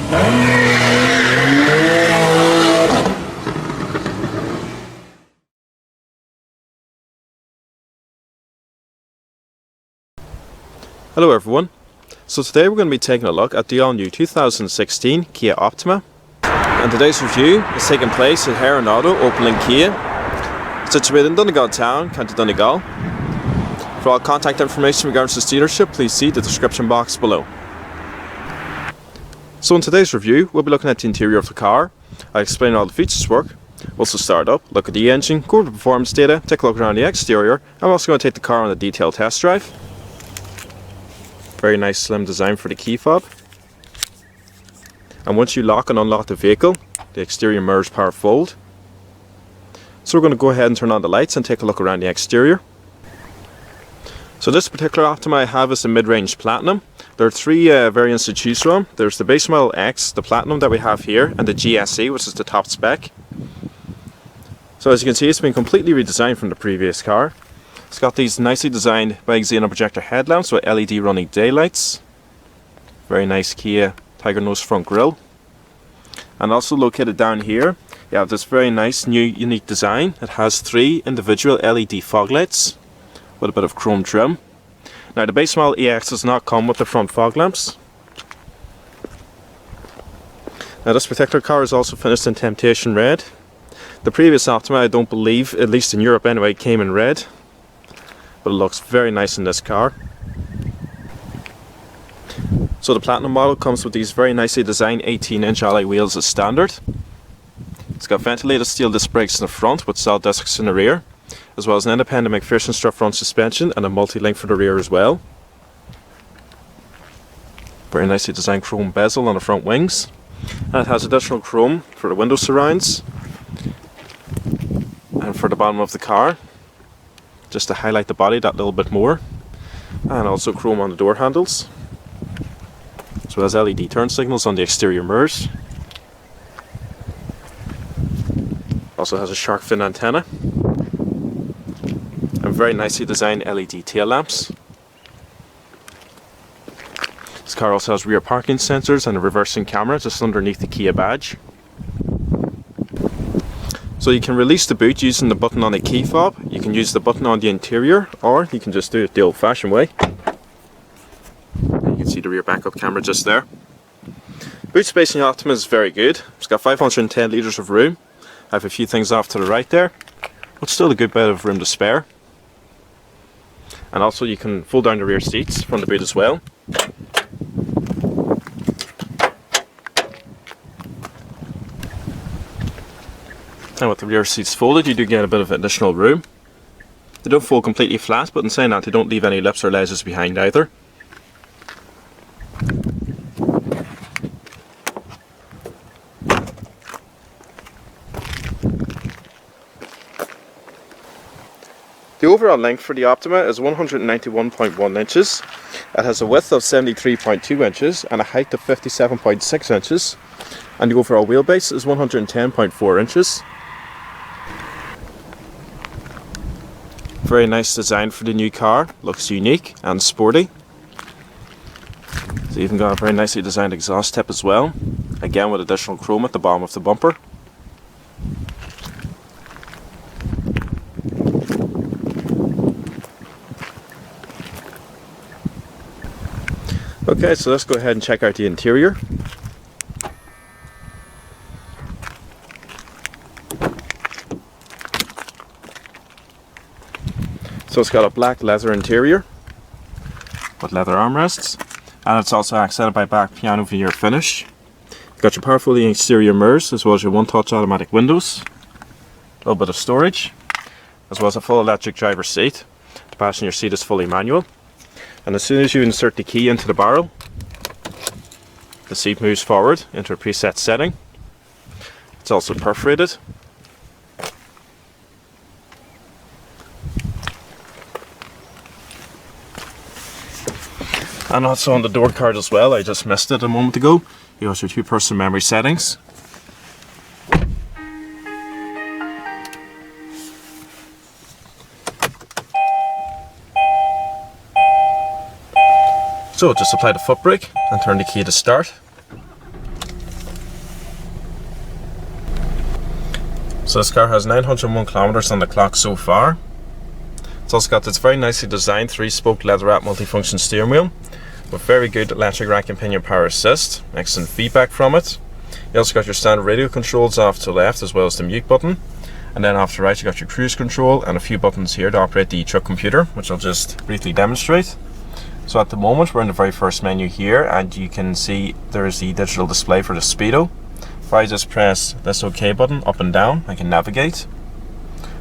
Hello everyone, so today we're going to be taking a look at the all-new 2016 Kia Optima, and today's review is taking place at Heron Auto, Opel Kia, situated in Donegal Town, County Donegal. For all contact information regarding this dealership, please see the description box below. So in today's review, we'll be looking at the interior of the car. I'll explain how all the features work. We'll also start up, look at the engine, go over the performance data, take a look around the exterior. I'm also going to take the car on a detailed test drive. Very nice slim design for the key fob. And once you lock and unlock the vehicle, the exterior mirrors power fold. So we're going to go ahead and turn on the lights and take a look around the exterior. So this particular Optima I have is the mid-range Platinum. There are three variants to choose from. There's the base model X, the Platinum that we have here, and the GSE, which is the top spec. So as you can see, it's been completely redesigned from the previous car. It's got these nicely designed big xenon projector headlamps with LED running daylights. Very nice Kia Tiger Nose front grille. And also located down here, you have this very nice new unique design. It has three individual LED fog lights with a bit of chrome trim. Now the base model EX does not come with the front fog lamps. Now this particular car is also finished in Temptation Red. The previous Optima, I don't believe, at least in Europe anyway, came in red. But it looks very nice in this car. So the Platinum model comes with these very nicely designed 18-inch alloy wheels as standard. It's got ventilated steel disc brakes in the front with solid discs in the rear, as well as an independent McPherson strut front suspension and a multi-link for the rear as well. Very nicely designed chrome bezel on the front wings, and it has additional chrome for the window surrounds and for the bottom of the car, just to highlight the body that little bit more, and also chrome on the door handles, as well as LED turn signals on the exterior mirrors. Also has a shark fin antenna and very nicely designed LED tail lamps. This car also has rear parking sensors and a reversing camera just underneath the Kia badge. So you can release the boot using the button on the key fob, you can use the button on the interior, or you can just do it the old-fashioned way. You can see the rear backup camera just there. Boot space in the Optima is very good. It's got 510 litres of room. I have a few things off to the right there, but still a good bit of room to spare. And also you can fold down the rear seats from the boot as well. And with the rear seats folded, you do get a bit of additional room. They don't fold completely flat, but in saying that, they don't leave any lips or ledges behind either. The overall length for the Optima is 191.1 inches. It has a width of 73.2 inches and a height of 57.6 inches. And the overall wheelbase is 110.4 inches. Very nice design for the new car, looks unique and sporty. It's even got a very nicely designed exhaust tip as well, again with additional chrome at the bottom of the bumper. Okay, so let's go ahead and check out the interior. So it's got a black leather interior with leather armrests, and it's also accented by black piano veneer finish. You've got your powerful exterior mirrors as well as your one-touch automatic windows, a little bit of storage, as well as a full electric driver's seat. The passenger seat is fully manual, and as soon as you insert the key into the barrel, the seat moves forward into a preset setting. It's also perforated. And also on the door card as well, I just missed it a moment ago. You have your two-person memory settings. So just apply the foot brake and turn the key to start. So this car has 901 kilometers on the clock so far. It's also got this very nicely designed 3-spoke leather-wrapped multifunction steering wheel with very good electric rack and pinion power assist, excellent feedback from it. You also got your standard radio controls off to the left as well as the mute button, and then off to the right you got your cruise control and a few buttons here to operate the truck computer, which I'll just briefly demonstrate. So at the moment we're in the very first menu here, and you can see there is the digital display for the speedo. If I just press this OK button up and down, I can navigate.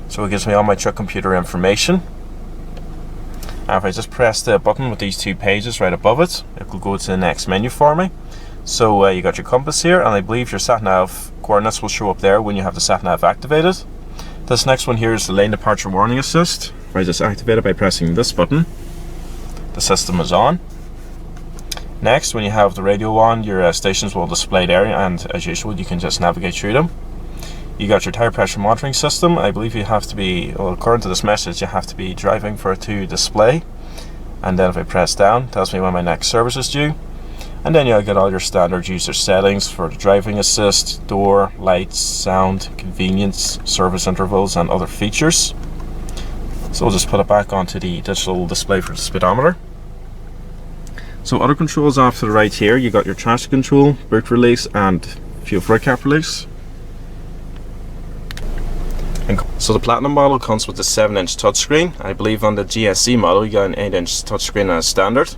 So it gives me all my truck computer information. And if I just press the button with these 2 pages right above it, it will go to the next menu for me. So you got your compass here, and I believe your sat-nav coordinates will show up there when you have the sat-nav activated. This next one here is the lane departure warning assist. If I just activate it by pressing this button, the system is on. Next, when you have the radio on, your stations will display there, and as usual you can just navigate through them. You got your tire pressure monitoring system. I believe you have to be, well, according to this message, you have to be driving for it to display. And then if I press down, it tells me when my next service is due. And then you'll get all your standard user settings for the driving assist, door, lights, sound, convenience, service intervals, and other features. So we'll just put it back onto the digital display for the speedometer. So other controls off to the right here, you got your traction control, brake release, and fuel brake cap release. So the Platinum model comes with a 7-inch touchscreen. I believe on the GSC model you got an 8-inch touchscreen as standard.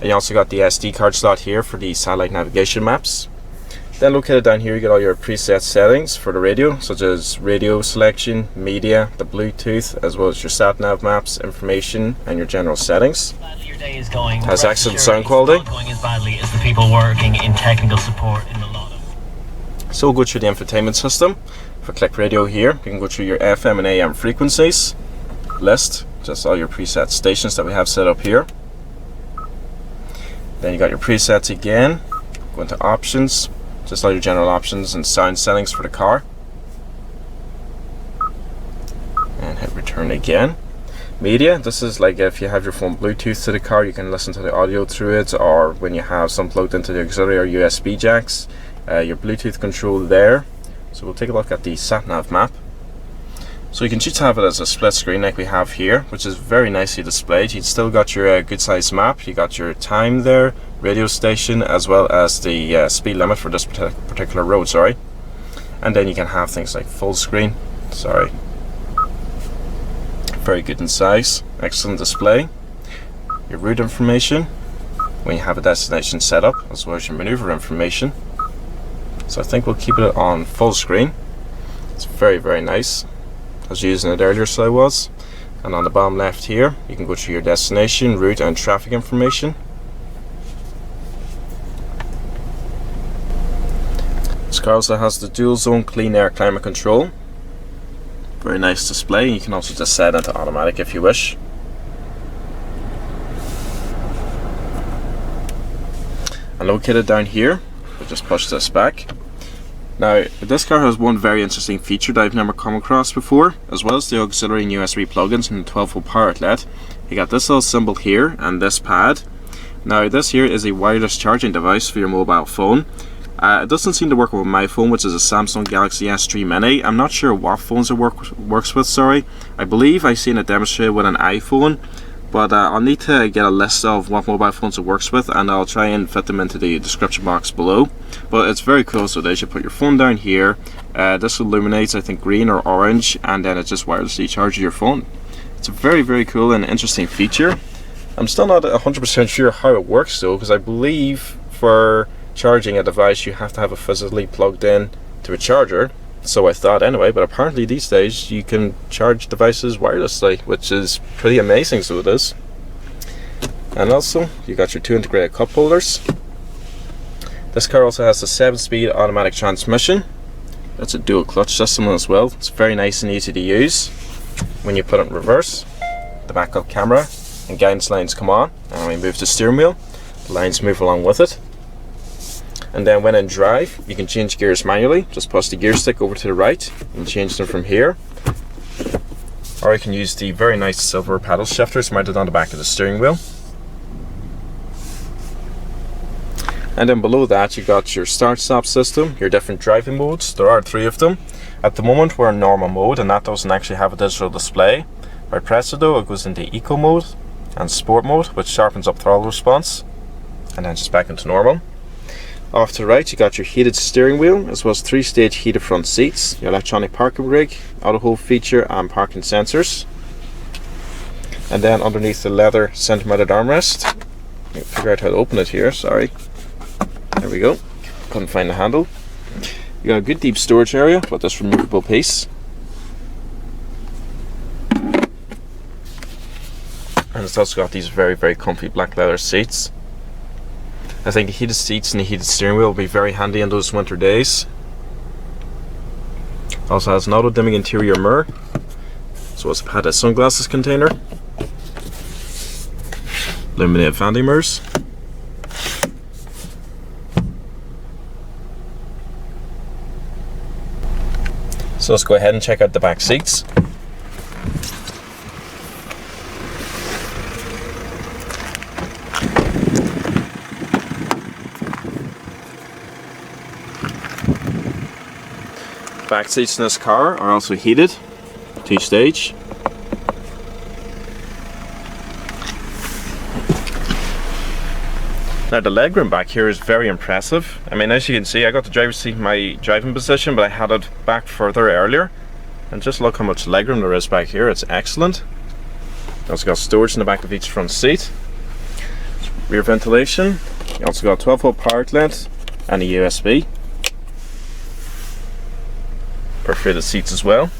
And you also got the SD card slot here for the satellite navigation maps. Then located down here you get all your preset settings for the radio, such as radio selection, media, the Bluetooth, as well as your sat-nav maps, information, and your general settings. Has excellent sound quality. So we'll go through the infotainment system. If I click radio here, you can go through your FM and AM frequencies list, just all your preset stations that we have set up here. Then you got your presets again. Go into options, just all your general options and sound settings for the car. And hit return again. Media, this is like if you have your phone Bluetooth to the car, you can listen to the audio through it, or when you have some plugged into the auxiliary or USB jacks, your Bluetooth control there. So we'll take a look at the sat-nav map. So you can choose to have it as a split screen like we have here, which is very nicely displayed. You've still got your good size map, you got your time there, radio station, as well as the speed limit for this particular road, and then you can have things like full screen, very good in size, excellent display, your route information when you have a destination set up, as well as your maneuver information. So I think we'll keep it on full screen. It's very, very nice. I was using it earlier, so I was. And on the bottom left here, you can go through your destination, route, and traffic information. This car also has the dual zone clean air climate control. Very nice display. You can also just set it to automatic if you wish. And located down here, we'll just push this back. Now, this car has one very interesting feature that I've never come across before, as well as the auxiliary and USB plugins and the 12-volt power outlet. You got this little symbol here and this pad. Now, this here is a wireless charging device for your mobile phone. It doesn't seem to work with my phone, which is a Samsung Galaxy S3 Mini. I'm not sure what phones it works with, I believe I've seen it demonstrated with an iPhone, but I'll need to get a list of what mobile phones it works with, and I'll try and fit them into the description box below. But it's very cool. So you put your phone down here, this illuminates I think green or orange, and then it just wirelessly charges your phone. It's a very, very cool and interesting feature. I'm still not 100% sure how it works though, because I believe for charging a device you have to have it physically plugged in to a charger. So I thought anyway, but apparently these days you can charge devices wirelessly, which is pretty amazing, so it is. And also, you got your 2 integrated cup holders. This car also has a 7-speed automatic transmission. That's a dual clutch system as well. It's very nice and easy to use. When you put it in reverse, the backup camera and guidance lines come on, and when we move the steering wheel, the lines move along with it. And then when in drive, you can change gears manually. Just push the gear stick over to the right and change them from here. Or you can use the very nice silver paddle shifters mounted on the back of the steering wheel. And then below that you got your start-stop system, your different driving modes. There are 3 of them. At the moment we're in normal mode, and that doesn't actually have a digital display. If I press it though, it goes into eco mode and sport mode, which sharpens up throttle response, and then just back into normal. Off to the right, you got your heated steering wheel, as well as 3-stage heated front seats, your electronic parking brake, auto hold feature, and parking sensors. And then underneath the leather center-mounted armrest, figure out how to open it here, sorry. There we go. Couldn't find the handle. You got a good deep storage area with this removable piece. And it's also got these very, very comfy black leather seats. I think the heated seats and the heated steering wheel will be very handy in those winter days. Also has an auto dimming interior mirror. So it's had a sunglasses container. Illuminated vanity mirrors. So let's go ahead and check out the back seats. Back seats in this car are also heated, 2-stage. Now the legroom back here is very impressive. I mean, as you can see, I got the driver's seat in my driving position, but I had it back further earlier. And just look how much legroom there is back here, it's excellent. Also got storage in the back of each front seat. Rear ventilation. You also got 12-volt power outlet and a USB. Perforated seats as well.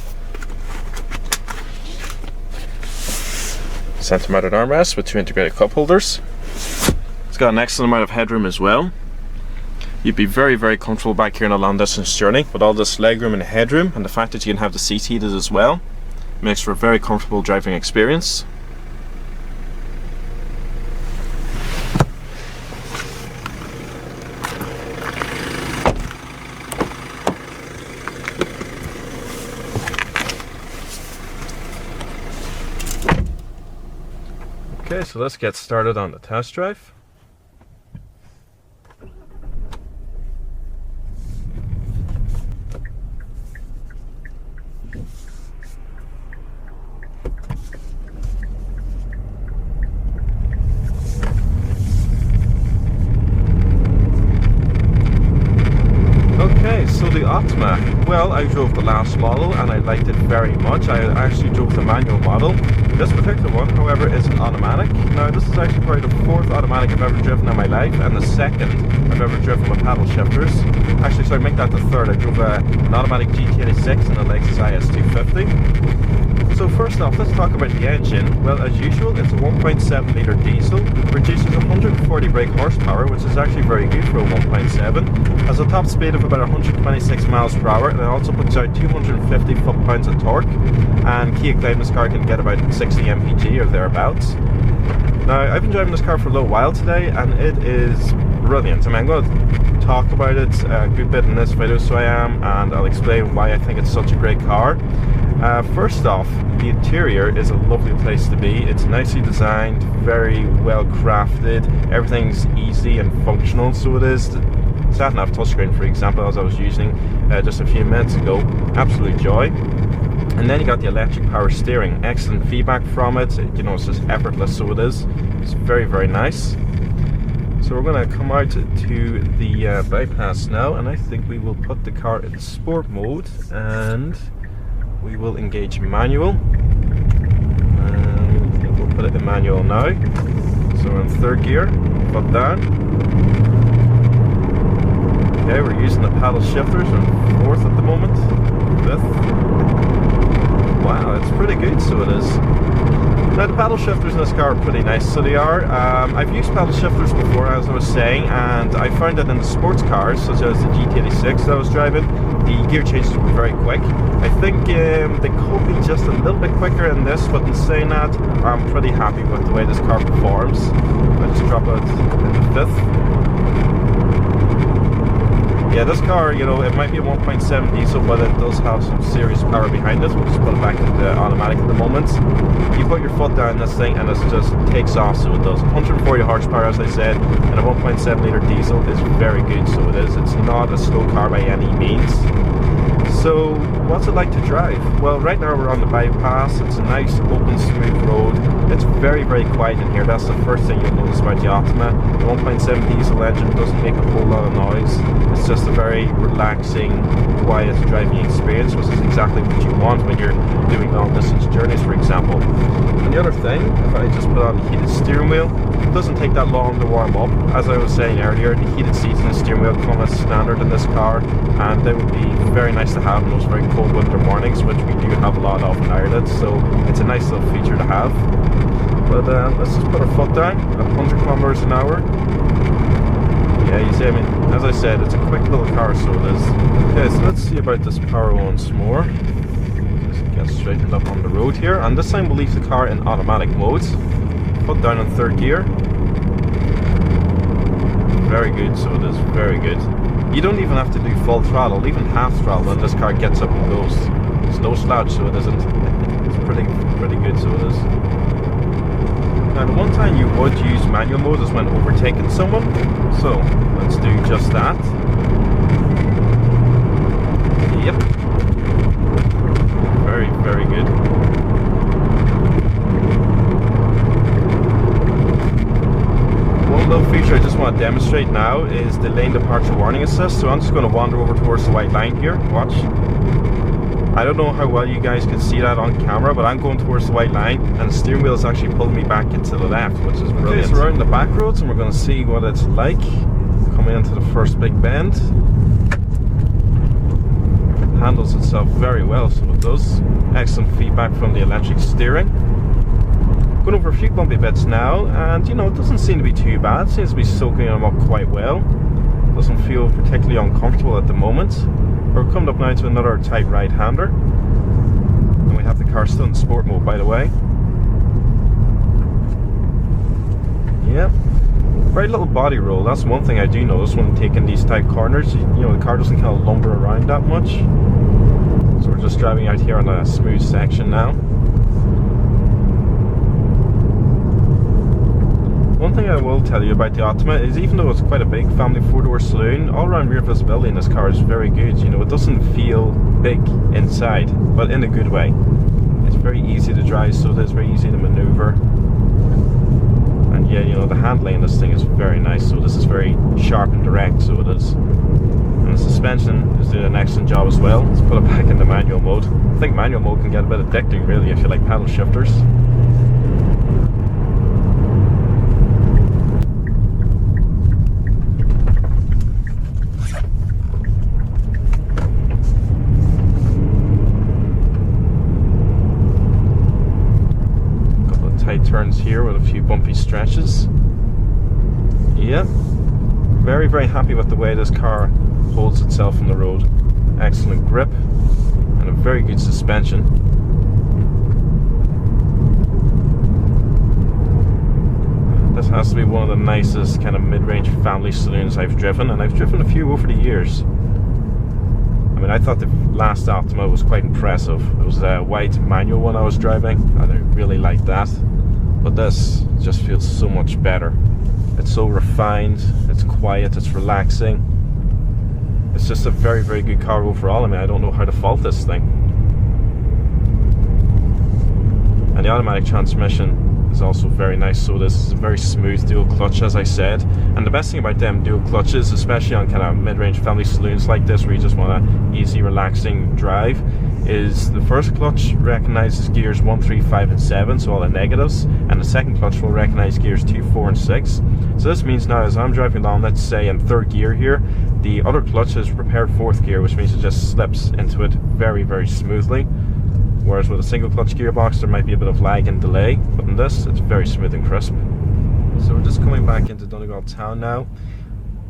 Center mounted armrest with 2 integrated cup holders. It's got an excellent amount of headroom as well. You'd be very, very comfortable back here on a long distance journey with all this legroom and headroom, and the fact that you can have the seats heated as well makes for a very comfortable driving experience. Okay, so let's get started on the test drive. Okay, so the Optima, well, I drove the last model and I liked it very much. I actually drove the manual model. This particular one, however, is an automatic. Now, this is actually probably the 4th automatic I've ever driven in my life, and the 2nd I've ever driven with paddle shifters. Actually, sorry, make that the 3rd. I drove an automatic GT86 and a Lexus IS250. So first off, let's talk about the engine. Well, as usual, it's a 1.7 litre diesel, produces 140 brake horsepower, which is actually very good for a 1.7. Has a top speed of about 126 miles per hour, and it also puts out 250 foot-pounds of torque. And Kia claim this car can get about 60 mpg or thereabouts. Now, I've been driving this car for a little while today, and it is brilliant. I mean, I'm going to talk about it a good bit in this video, so I am, and I'll explain why I think it's such a great car. First off, the interior is a lovely place to be. It's nicely designed, very well crafted, everything's easy and functional, so it is. The sat-nav touchscreen, for example, as I was using just a few minutes ago, absolute joy. And then you got the electric power steering, excellent feedback from it, you know, it's just effortless, so it is. It's very, very nice. So we're going to come out to the bypass now, and I think we will put the car in sport mode, and we will engage manual. And I think we'll put it in manual now. So we're in 3rd gear, foot down. Okay, we're using the paddle shifters, we're in 4th at the moment, 5th. Wow, it's pretty good, so it is. Now the paddle shifters in this car are pretty nice, so they are. I've used paddle shifters before, as I was saying, and I found that in the sports cars, such as the GT86 that I was driving, the gear changes were very quick. I think they could be just a little bit quicker in this, but in saying that, I'm pretty happy with the way this car performs. I'll just drop it into 5th. Yeah, this car, you know, it might be a 1.7 diesel, but it does have some serious power behind it. We'll just put it back into automatic at the moment. You put your foot down this thing and it just takes off, so it does. 140 horsepower, as I said, and a 1.7 litre diesel is very good, so it is. It's not a slow car by any means. So, what's it like to drive? Well, right now we're on the bypass. It's a nice, open, smooth road. It's very, very quiet in here. That's the first thing you'll notice about the Optima. The 1.7 diesel engine doesn't make a whole lot of noise. It's just a very relaxing, quiet driving experience, which is exactly what you want when you're doing long distance journeys, for example. And the other thing, if I just put on the heated steering wheel, it doesn't take that long to warm up. As I was saying earlier, the heated seats and the steering wheel come as standard in this car, and they would be very nice to have in those very cold winter mornings, which we do have a lot of in Ireland, so it's a nice little feature to have. But let's just put our foot down at 100 kilometers an hour. Yeah, you see, I mean, as I said, it's a quick little car, so it is. Okay, so let's see about this power once more. Just get straightened up on the road here, and this time we'll leave the car in automatic mode. Foot down in third gear. Very good, so it is very good. You don't even have to do full throttle, even half throttle, and this car gets up and goes. It's no slouch, so it isn't. It's pretty good, so it is. Now, the one time you would use manual mode is when overtaking someone, so let's do just that. Yep. Very, very good. One little feature I just want to demonstrate now is the lane departure warning assist. So I'm just going to wander over towards the white line here. Watch. I don't know how well you guys can see that on camera, but I'm going towards the white line, and the steering wheel is actually pulling me back into the left, which is brilliant. Okay, so we're out in the back roads, and we're going to see what it's like coming into the first big bend. Handles itself very well, so it does. Excellent feedback from the electric steering. Going over a few bumpy bits now, and you know, it doesn't seem to be too bad. It seems to be soaking them up quite well. Doesn't feel particularly uncomfortable at the moment. We're coming up now to another tight right-hander, and we have the car still in sport mode, by the way. Yeah, very little body roll. That's one thing I do notice when taking these tight corners. You know, the car doesn't kind of lumber around that much. So we're just driving out here on a smooth section now. One thing I will tell you about the Optima is, even though it's quite a big family four-door saloon, all-round rear visibility in this car is very good. You know, it doesn't feel big inside, but in a good way. It's very easy to drive, so it is very easy to maneuver. And yeah, you know, the handling in this thing is very nice, so this is very sharp and direct, so it is. And the suspension is doing an excellent job as well. Let's put it back into manual mode. I think manual mode can get a bit addicting, really, if you like paddle shifters. Turns here with a few bumpy stretches. Yeah, very, very happy with the way this car holds itself on the road. Excellent grip and a very good suspension. This has to be one of the nicest kind of mid-range family saloons I've driven, and I've driven a few over the years. I mean, I thought the last Optima was quite impressive. It was a white manual one I was driving, and I really liked that. But this just feels so much better. It's so refined, it's quiet, it's relaxing. It's just a very, very good car overall. I mean, I don't know how to fault this thing. And the automatic transmission is also very nice, so this is a very smooth dual clutch, as I said. And the best thing about them dual clutches, especially on kind of mid-range family saloons like this, where you just want an easy, relaxing drive, is the first clutch recognizes gears 1, 3, 5 and 7, so all the negatives, and the second clutch will recognize gears 2, 4 and 6. So this means now, as I'm driving along, let's say in third gear here, the other clutch is prepared fourth gear, which means it just slips into it very, very smoothly. Whereas with a single clutch gearbox there might be a bit of lag and delay, but in this it's very smooth and crisp. So we're just coming back into Donegal town now.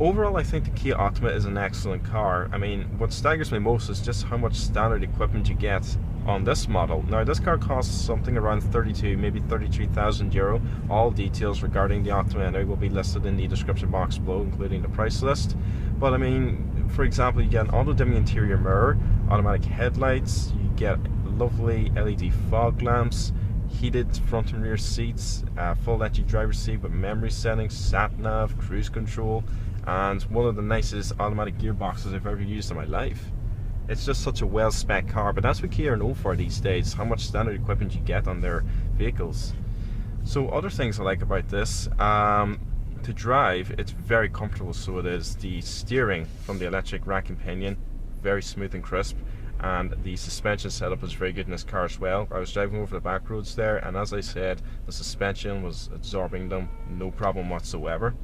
Overall, I think the Kia Optima is an excellent car. I mean, what staggers me most is just how much standard equipment you get on this model. Now, this car costs something around 32, maybe 33,000 euro. All details regarding the Optima now will be listed in the description box below, including the price list. But I mean, for example, you get an auto-dimming interior mirror, automatic headlights, you get lovely LED fog lamps, heated front and rear seats, full electric driver's seat with memory settings, sat-nav, cruise control, and one of the nicest automatic gearboxes I've ever used in my life. It's just such a well-spec car, but that's what Kia are known for these days, how much standard equipment you get on their vehicles. So other things I like about this, to drive, it's very comfortable, so it is. The steering from the electric rack and pinion, very smooth and crisp, and the suspension setup is very good in this car as well. I was driving over the back roads there, and as I said, the suspension was absorbing them, no problem whatsoever.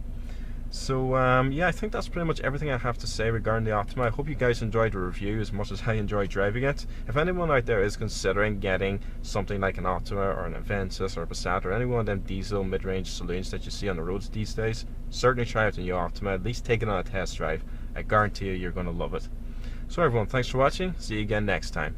So yeah, I think that's pretty much everything I have to say regarding the Optima. I hope you guys enjoyed the review as much as I enjoyed driving it. If anyone out there is considering getting something like an Optima or an Avensis or a Passat or any one of them diesel mid-range saloons that you see on the roads these days, certainly try out the new Optima, at least take it on a test drive. I guarantee you're going to love it. So everyone, thanks for watching, see you again next time.